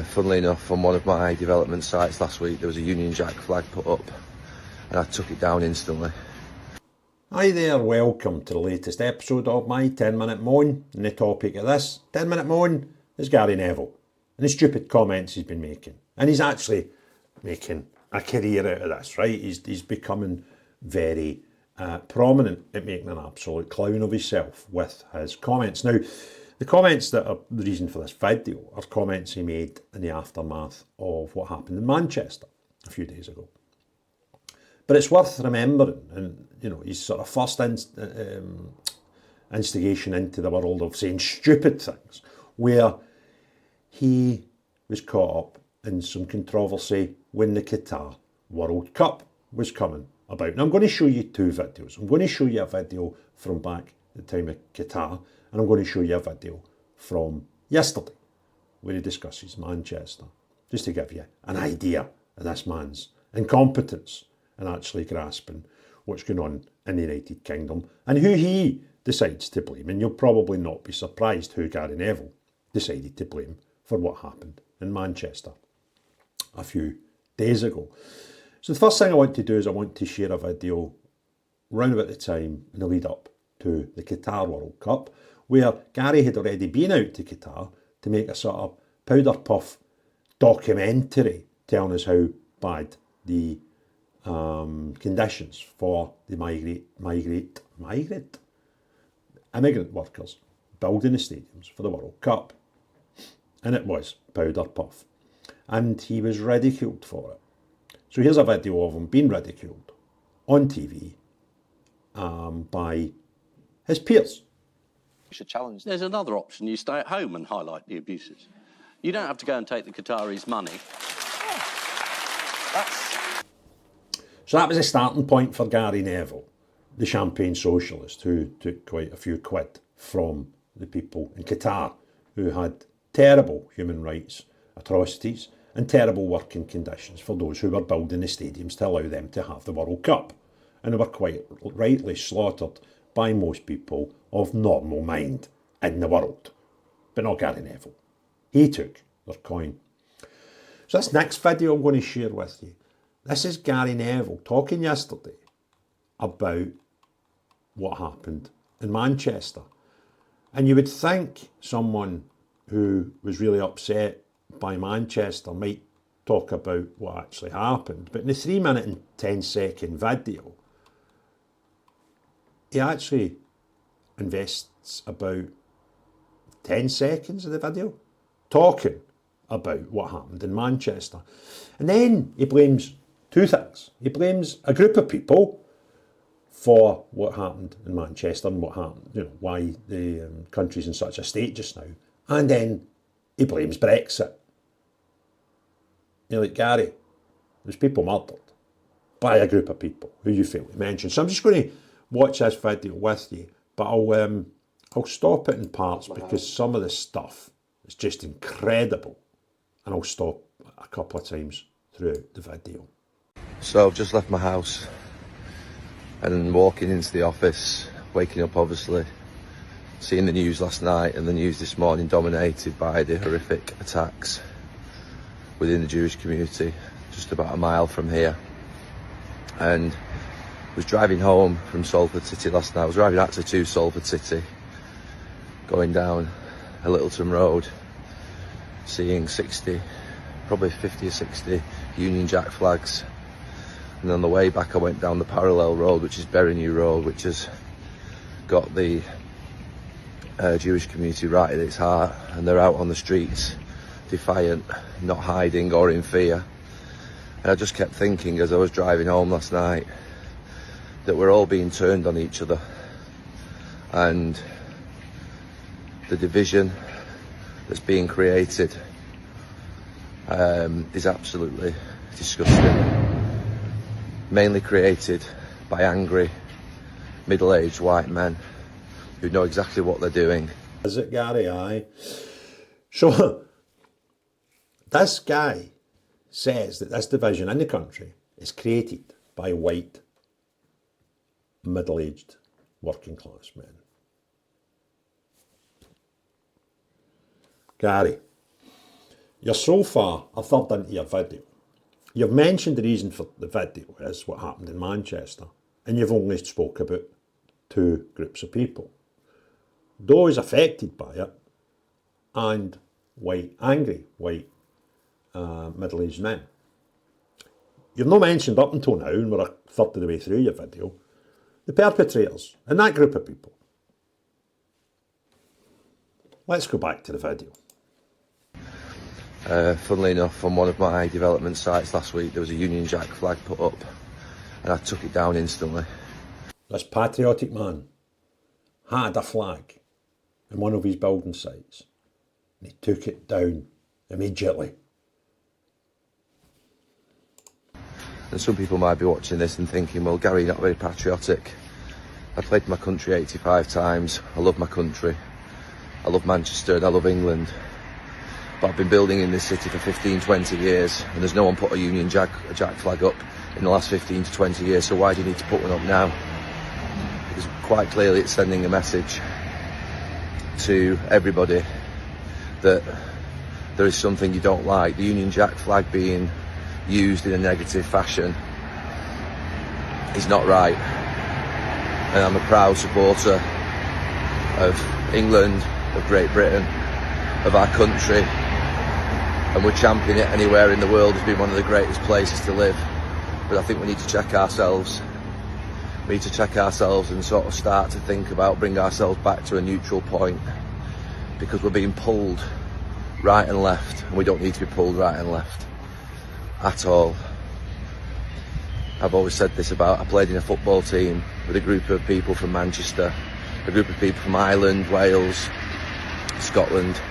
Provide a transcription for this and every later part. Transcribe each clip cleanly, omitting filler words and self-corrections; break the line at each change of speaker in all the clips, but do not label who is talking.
funnily enough, on one of my development sites last week, there was a Union Jack flag put up, and I took it down instantly.
Hi there, welcome to the latest episode of my 10-minute moan. And the topic of this 10-minute moan is Gary Neville and the stupid comments he's been making. And he's actually making a career out of this, right? He's becoming very prominent at making an absolute clown of himself with his comments. Now, the comments that are the reason for this video are comments he made in the aftermath of what happened in Manchester a few days ago. But it's worth remembering, and you know, his sort of first instigation into the world of saying stupid things, where he was caught up in some controversy when the Qatar World Cup was coming about. Now I'm going to show you two videos. I'm going to show you a video from back at the time of Qatar, and I'm going to show you a video from yesterday where he discusses Manchester, just to give you an idea of this man's incompetence and actually grasping what's going on in the United Kingdom and who he decides to blame. And you'll probably not be surprised who Gary Neville decided to blame for what happened in Manchester a few days ago. So the first thing I want to do is I want to share a video round about the time in the lead up to the Qatar World Cup, where Gary had already been out to Qatar to make a sort of powder puff documentary telling us how bad the conditions for the immigrant workers building the stadiums for the World Cup. And it was powder puff. And he was ridiculed for it. So here's a video of him being ridiculed on TV by his peers.
You should challenge. There's another option. You stay at home and highlight the abuses. You don't have to go and take the Qataris' money.
So that was a starting point for Gary Neville, the champagne socialist who took quite a few quid from the people in Qatar who had terrible human rights atrocities and terrible working conditions for those who were building the stadiums to allow them to have the World Cup. And they were quite rightly slaughtered by most people of normal mind in the world. But not Gary Neville. He took their coin. So this next video I'm going to share with you, this is Gary Neville talking yesterday about what happened in Manchester. And you would think someone who was really upset by Manchester might talk about what actually happened. But in the 3-minute and 10-second video, he actually invests about 10 seconds of the video talking about what happened in Manchester. And then he blames two things. He blames a group of people for what happened in Manchester and what happened, you know, why the country's in such a state just now. And then he blames Brexit. You're like, Gary, there's people murdered by a group of people who you fail to mention. So I'm just going to watch this video with you, but I'll stop it in parts because some of the stuff is just incredible. And I'll stop a couple of times throughout the video.
So I've just left my house and walking into the office, waking up obviously, seeing the news last night and the news this morning dominated by the horrific attacks within the Jewish community just about a mile from here. And was driving home from Salford City last night. I was driving actually to Salford City, going down a Littleton Road, seeing 60, probably 50 or 60 Union Jack flags. And on the way back I went down the parallel road, which is Berrynew Road, which has got the Jewish community right at its heart, and they're out on the streets, defiant, not hiding or in fear. And I just kept thinking as I was driving home last night that we're all being turned on each other, and the division that's being created is absolutely disgusting. Mainly created by angry, middle-aged white men who know exactly what they're doing.
Is it, Gary? Aye. So this guy says that this division in the country is created by white, middle-aged, working-class men. Gary, You're so far a third into your video. You've mentioned the reason for the video is what happened in Manchester, and you've only spoke about two groups of people. Those affected by it and angry white middle-aged men. You've not mentioned up until now, and we're a third of the way through your video, the perpetrators in that group of people. Let's go back to the video.
Funnily enough, on one of my development sites last week, there was a Union Jack flag put up, and I took it down instantly.
This patriotic man had a flag in one of his building sites, and he took it down immediately.
And some people might be watching this and thinking, well, Gary, you're not very patriotic. I played for my country 85 times. I love my country. I love Manchester and I love England. But I've been building in this city for 15, 20 years, and there's no one put a Union Jack flag up in the last 15 to 20 years, so why do you need to put one up now? Because quite clearly it's sending a message to everybody that there is something you don't like. The Union Jack flag being used in a negative fashion is not right. And I'm a proud supporter of England, of Great Britain, of our country, and we're championing it anywhere in the world as being one of the greatest places to live. But I think we need to check ourselves. We need to check ourselves and sort of start to think about bring ourselves back to a neutral point, because we're being pulled right and left, and we don't need to be pulled right and left at all. I've always said this about, I played in a football team with a group of people from Manchester, a group of people from Ireland, Wales, Scotland,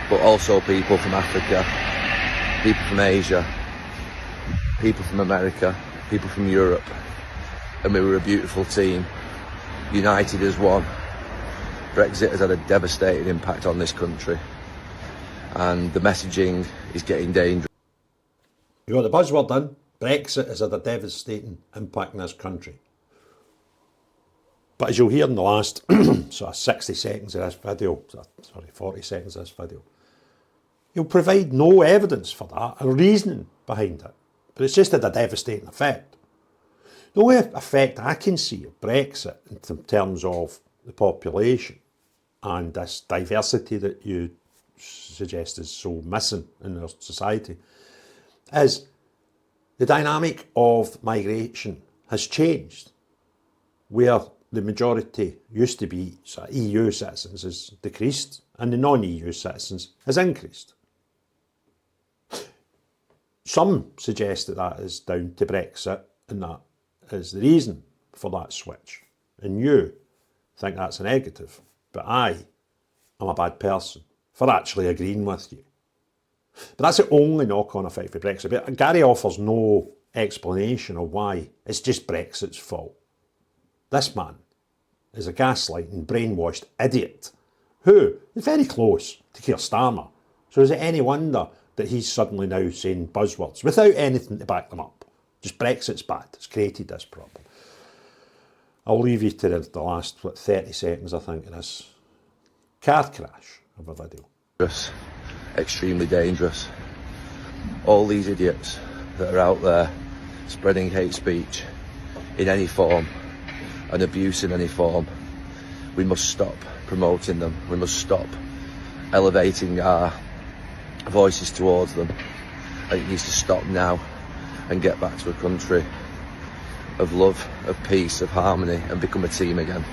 but also people from Africa, people from Asia, people from America, people from Europe, and we were a beautiful team, united as one. Brexit has had a devastating impact on this country, and the messaging is getting dangerous.
You got the buzzword in. Brexit has had a devastating impact in this country. But as you'll hear in the last sort of 60 seconds of this video, 40 seconds of this video, he'll provide no evidence for that or reasoning behind it. But it's just had a devastating effect. The only effect I can see of Brexit in terms of the population and this diversity that you suggest is so missing in our society is the dynamic of migration has changed, where the majority used to be sort of EU citizens has decreased and the non-EU citizens has increased. Some suggest that that is down to Brexit and that is the reason for that switch. And you think that's a negative, but I am a bad person for actually agreeing with you. But that's the only knock-on effect for Brexit. But Gary offers no explanation of why it's just Brexit's fault. This man is a gaslighting, brainwashed idiot who is very close to Keir Starmer. So is it any wonder that he's suddenly now saying buzzwords without anything to back them up? Just Brexit's bad. It's created this problem. I'll leave you to the last 30 seconds, I think, of this car crash of a video.
Extremely dangerous. All these idiots that are out there spreading hate speech in any form and abuse in any form, we must stop promoting them. We must stop elevating our voices towards them. And it needs to stop now and get back to a country of love, of peace, of harmony, and become a team again.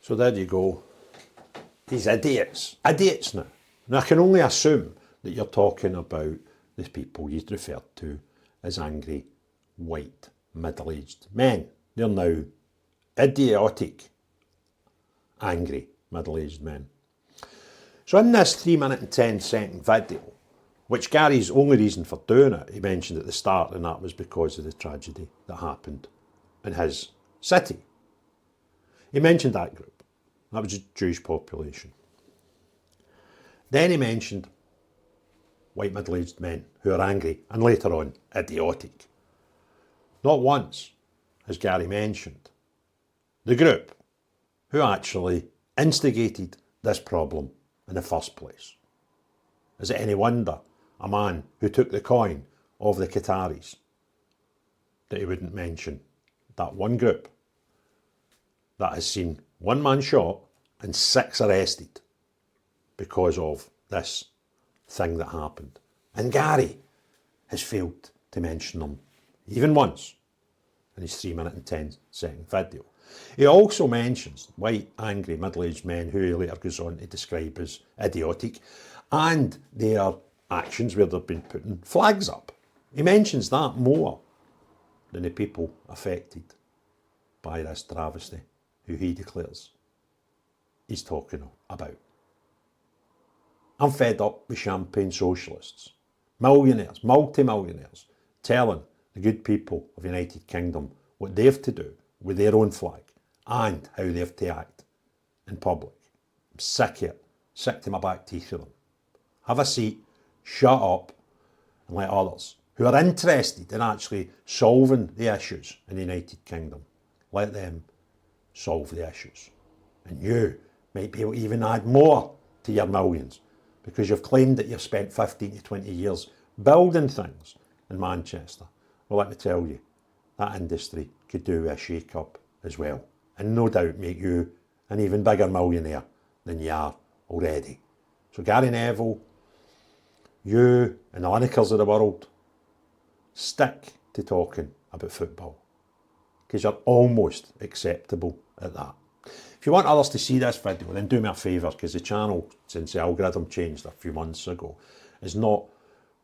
So there you go. These idiots now. Now I can only assume that you're talking about the people you referred to as angry, white, middle-aged men. They're now idiotic, angry, middle-aged men. So in this 3-minute and 10-second video, which Gary's only reason for doing it, he mentioned at the start, and that was because of the tragedy that happened in his city. He mentioned that group. That was the Jewish population. Then he mentioned white middle-aged men who are angry and later on idiotic. Not once has Gary mentioned the group who actually instigated this problem in the first place. Is it any wonder a man who took the coin of the Qataris that he wouldn't mention that one group that has seen one man shot and 6 arrested because of this thing that happened? And Gary has failed to mention them even once in his 3-minute and 10-second video. He also mentions white, angry, middle-aged men who he later goes on to describe as idiotic, and their actions where they've been putting flags up. He mentions that more than the people affected by this travesty, who he declares he's talking about. I'm fed up with champagne socialists, millionaires, multi-millionaires, telling the good people of the United Kingdom what they have to do with their own flag and how they have to act in public. I'm sick of it, sick to my back teeth of them. Have a seat, shut up, and let others who are interested in actually solving the issues in the United Kingdom, let them solve the issues. And you might be able to even add more to your millions, because you've claimed that you've spent 15 to 20 years building things in Manchester. Well, let me tell you, that industry could do a shake-up as well, and no doubt make you an even bigger millionaire than you are already. So Gary Neville, you and the Linekers of the world, stick to talking about football, because you're almost acceptable at that. If you want others to see this video, then do me a favour, because the channel, since the algorithm changed a few months ago, is not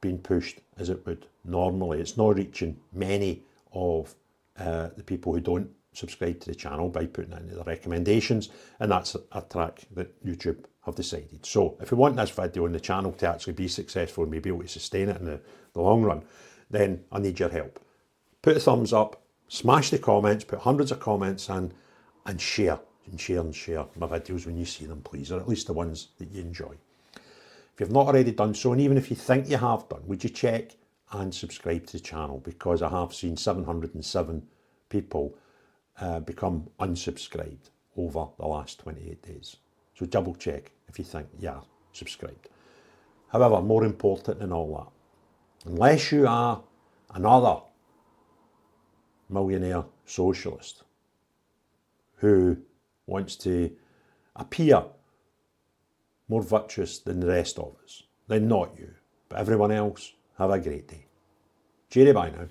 being pushed as it would normally. It's not reaching many of the people who don't subscribe to the channel by putting it into the recommendations, and that's a track that YouTube have decided. So if you want this video and the channel to actually be successful and be able to sustain it in the long run, then I need your help. Put a thumbs up, smash the comments, put hundreds of comments in, and share my videos when you see them, please, or at least the ones that you enjoy. If you've not already done so, and even if you think you have done, would you check and subscribe to the channel, because I have seen 707 people become unsubscribed over the last 28 days. So double check if you think you are subscribed. However, more important than all that, unless you are another millionaire socialist who wants to appear more virtuous than the rest of us, then not you, but everyone else, have a great day. Cheery bye now.